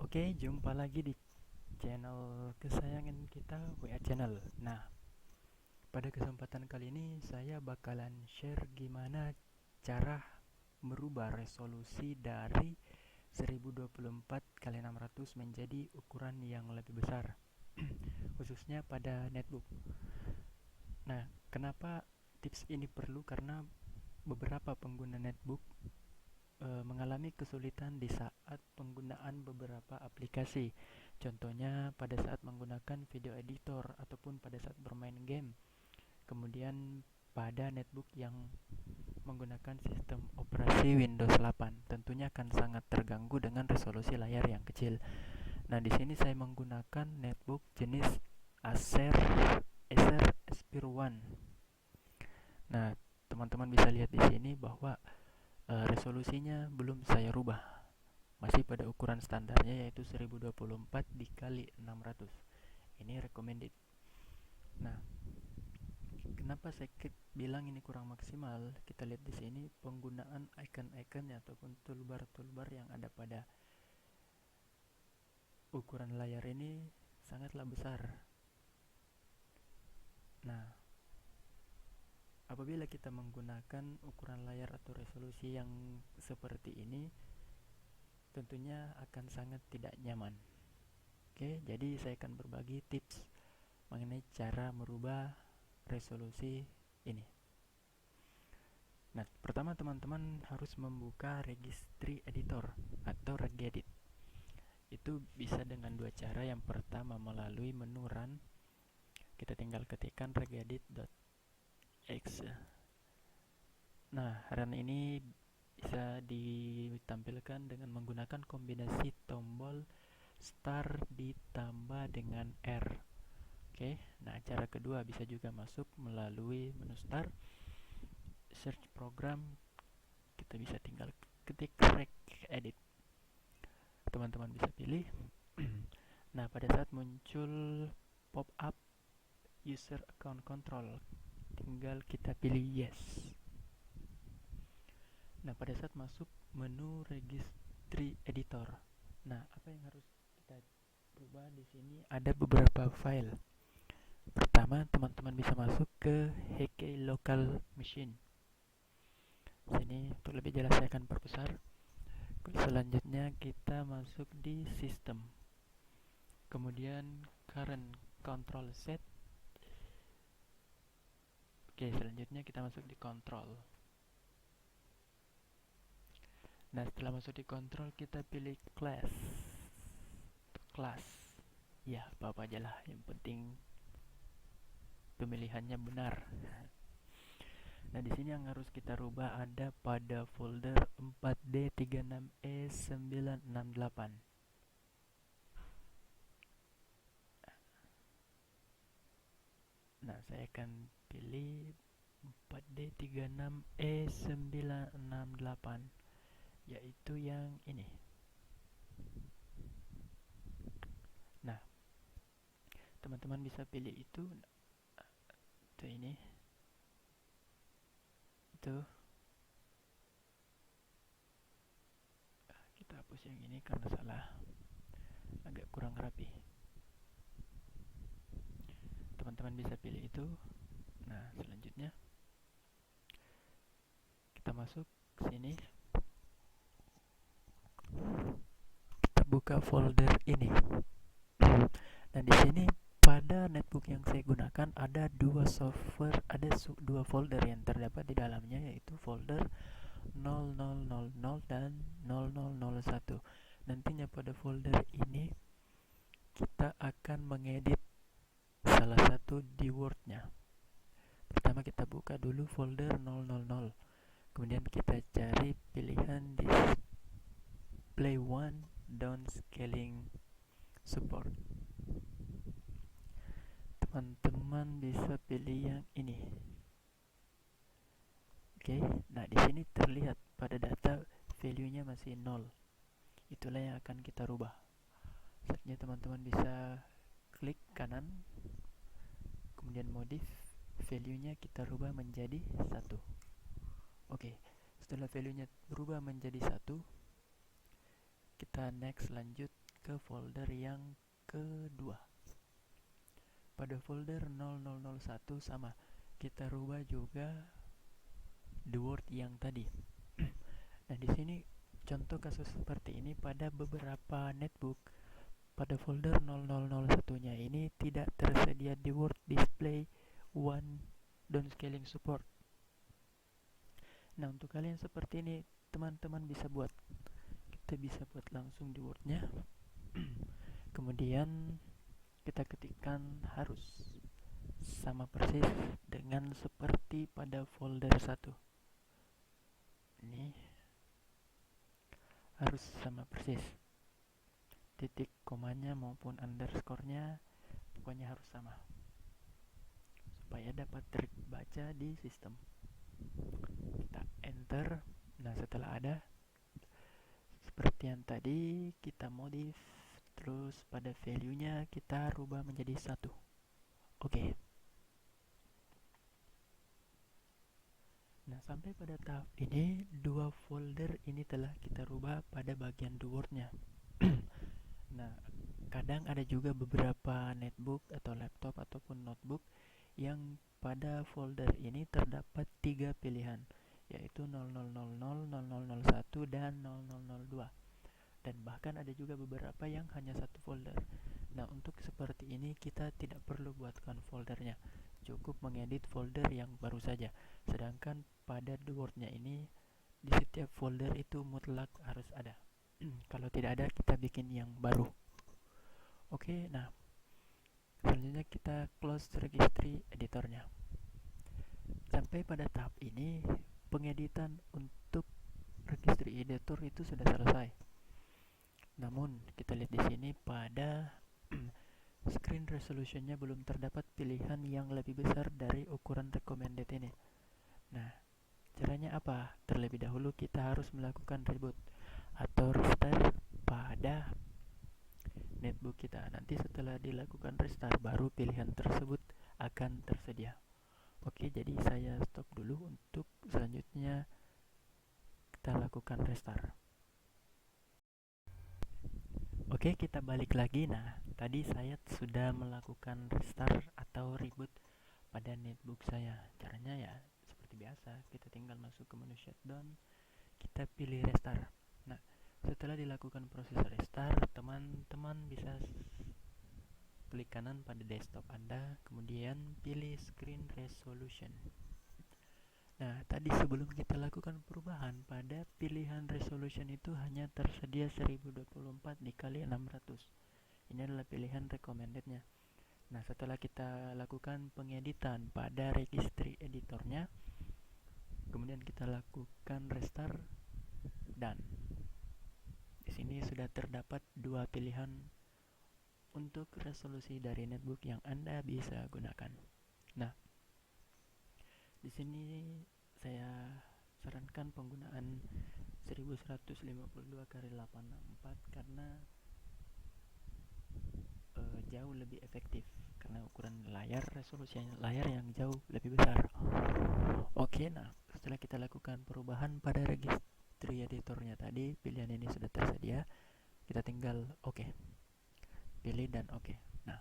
Oke, jumpa lagi di channel kesayangan kita, WA Channel. Nah, pada kesempatan kali ini saya bakalan share gimana cara merubah resolusi dari 1024 kali 600 menjadi ukuran yang lebih besar, khususnya pada netbook. Nah, kenapa tips ini perlu? Karena beberapa pengguna netbook mengalami kesulitan di saat penggunaan beberapa aplikasi. Contohnya pada saat menggunakan video editor ataupun pada saat bermain game. Kemudian pada netbook yang menggunakan sistem operasi Windows 8, tentunya akan sangat terganggu dengan resolusi layar yang kecil. Nah, di sini saya menggunakan netbook jenis Acer Aspire One. Nah, teman-teman bisa lihat di sini bahwa resolusinya belum saya rubah, masih pada ukuran standarnya yaitu 1024 dikali 600. Ini recommended. Nah, kenapa saya bilang ini kurang maksimal? Kita lihat di sini penggunaan icon-icon ataupun toolbar-toolbar yang ada pada ukuran layar ini sangatlah besar. Nah, apabila kita menggunakan ukuran layar atau resolusi yang seperti ini, tentunya akan sangat tidak nyaman. Oke, jadi saya akan berbagi tips mengenai cara merubah resolusi ini. Nah, pertama teman-teman harus membuka registry editor atau regedit. Itu bisa dengan dua cara. Yang pertama melalui menu run. Kita tinggal ketikkan regedit.exe. Nah, run ini bisa ditampilkan dengan menggunakan kombinasi tombol start ditambah dengan R. Oke, nah cara kedua bisa juga masuk melalui menu start, search program, kita bisa tinggal ketik regedit. Teman-teman bisa pilih. Nah, pada saat muncul pop up user account control, tinggal kita pilih yes. Nah, pada saat masuk menu registry editor, nah apa yang harus kita rubah di sini? Ada beberapa file. Pertama, teman-teman bisa masuk ke HK Local Machine. Sini untuk lebih jelas saya akan perbesar. Selanjutnya kita masuk di System. Kemudian Current Control Set. Oke, selanjutnya kita masuk di Control. Nah, setelah masuk di Control kita pilih Class. Class. Ya, apa-apa aja lah, yang penting pemilihannya benar. Nah, di sini yang harus kita rubah ada pada folder 4D36E968. Nah, saya akan pilih 4D36E968, yaitu yang ini. Nah, teman-teman bisa pilih itu ini. Itu kita hapus yang ini karena salah, agak kurang rapi. Teman-teman bisa pilih itu. Nah, selanjutnya kita masuk sini, kita buka folder ini. Dan di sini pada netbook yang saya gunakan ada dua software, ada dua folder yang terdapat di dalamnya, yaitu folder 0000 dan 0001. Nantinya pada folder ini kita akan mengedit salah satu di Word-nya. Pertama kita buka dulu folder 000. Kemudian kita cari pilihan display one downscaling support. Teman-teman bisa pilih yang ini. Oke, nah di sini terlihat pada data value-nya masih 0. Itulah yang akan kita rubah. Selanjutnya teman-teman bisa klik kanan, kemudian modif, value-nya kita rubah menjadi 1. Oke, setelah value-nya berubah menjadi 1, kita next lanjut ke folder yang kedua. Pada folder 0001 sama, kita rubah juga the word yang tadi. Nah, di sini contoh kasus seperti ini pada beberapa netbook. Pada folder 0001-nya ini tidak tersedia the word display one downscaling support. Nah, untuk kalian seperti ini, teman-teman bisa buat. Kita bisa buat langsung di wordnya. Kemudian kita ketikkan harus sama persis dengan seperti pada folder 1. Ini harus sama persis. Titik komanya maupun underscore-nya pokoknya harus sama, supaya dapat terbaca di sistem. Kita enter. Nah, setelah ada seperti yang tadi, kita modif, terus pada value-nya kita rubah menjadi 1. Oke. Nah, sampai pada tahap ini, dua folder ini telah kita rubah pada bagian word-nya. Nah, kadang ada juga beberapa netbook atau laptop ataupun notebook yang pada folder ini terdapat 3 pilihan, yaitu 0000, 0001, dan 0002. Dan bahkan ada juga beberapa yang hanya satu folder. Nah, untuk seperti ini kita tidak perlu buatkan foldernya, cukup mengedit folder yang baru saja. Sedangkan pada word-nya ini, di setiap folder itu mutlak harus ada. Kalau tidak ada, kita bikin yang baru. Oke, nah selanjutnya kita close registry editornya. Sampai pada tahap ini, pengeditan untuk registry editor itu sudah selesai. Namun kita lihat di sini pada screen resolutionnya belum terdapat pilihan yang lebih besar dari ukuran recommended ini. Nah, caranya apa? Terlebih dahulu kita harus melakukan reboot atau restart pada netbook kita. Nanti setelah dilakukan restart, baru pilihan tersebut akan tersedia. Oke, jadi saya stop dulu. Untuk selanjutnya kita lakukan restart. Oke, kita balik lagi. Nah, tadi saya sudah melakukan restart atau reboot pada netbook saya. Caranya ya seperti biasa, kita tinggal masuk ke menu shutdown, kita pilih restart. Nah, setelah dilakukan proses restart, teman-teman bisa klik kanan pada desktop Anda, kemudian pilih screen resolution. Nah, tadi sebelum kita lakukan perubahan, pada pilihan resolution itu hanya tersedia 1024 dikali 600. Ini adalah pilihan recommendednya. Nah, setelah kita lakukan pengeditan pada registry editornya, kemudian kita lakukan restart, dan di sini sudah terdapat dua pilihan untuk resolusi dari netbook yang Anda bisa gunakan. Nah, di sini saya sarankan penggunaan 1152x864 karena jauh lebih efektif, karena ukuran layar, resolusi layar yang jauh lebih besar. Oke, nah setelah kita lakukan perubahan pada registry editornya tadi, pilihan ini sudah tersedia, kita tinggal oke. Pilih dan oke. Nah,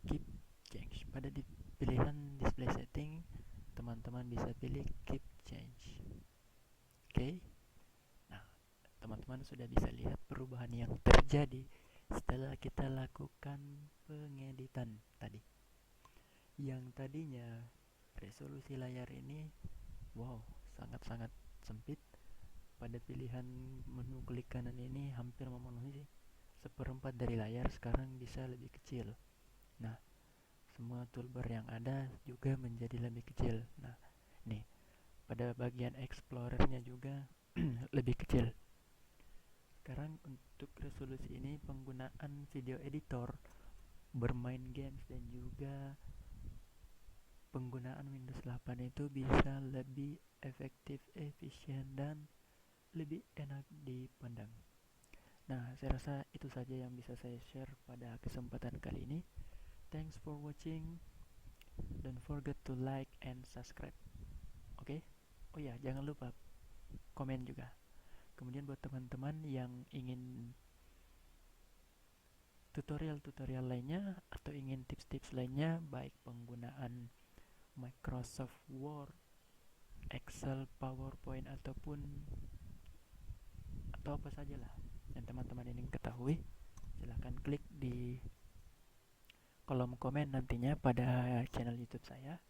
keep change. Pada pilihan display setting, teman-teman bisa pilih keep change. Oke. Nah, teman-teman sudah bisa lihat perubahan yang terjadi setelah kita lakukan pengeditan tadi. Yang tadinya resolusi layar ini sangat-sangat sempit, pada pilihan menu klik kanan ini hampir memenuhi 1/4 dari layar, sekarang bisa lebih kecil. Nah, semua toolbar yang ada juga menjadi lebih kecil. Nah, nih pada bagian explorernya juga lebih kecil. Sekarang untuk resolusi ini, penggunaan video editor, bermain games, dan juga penggunaan Windows 8 itu bisa lebih efektif, efisien, dan lebih enak dipandang. Nah, saya rasa itu saja yang bisa saya share pada kesempatan kali ini. Thanks for watching. Don't forget to like and subscribe. Oke? Oh ya, jangan lupa komen juga. Kemudian buat teman-teman yang ingin tutorial-tutorial lainnya atau ingin tips-tips lainnya, baik penggunaan Microsoft Word, Excel, PowerPoint atau apa sajalah yang teman-teman ingin ketahui, silahkan klik di kolom komen nantinya pada channel YouTube saya,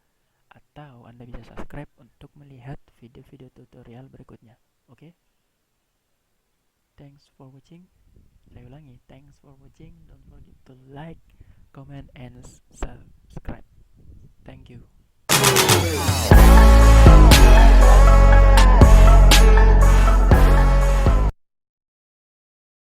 atau Anda bisa subscribe untuk melihat video-video tutorial berikutnya. Oke? Thanks for watching. Saya ulangi, thanks for watching. Don't forget to like, comment, and subscribe. Thank you.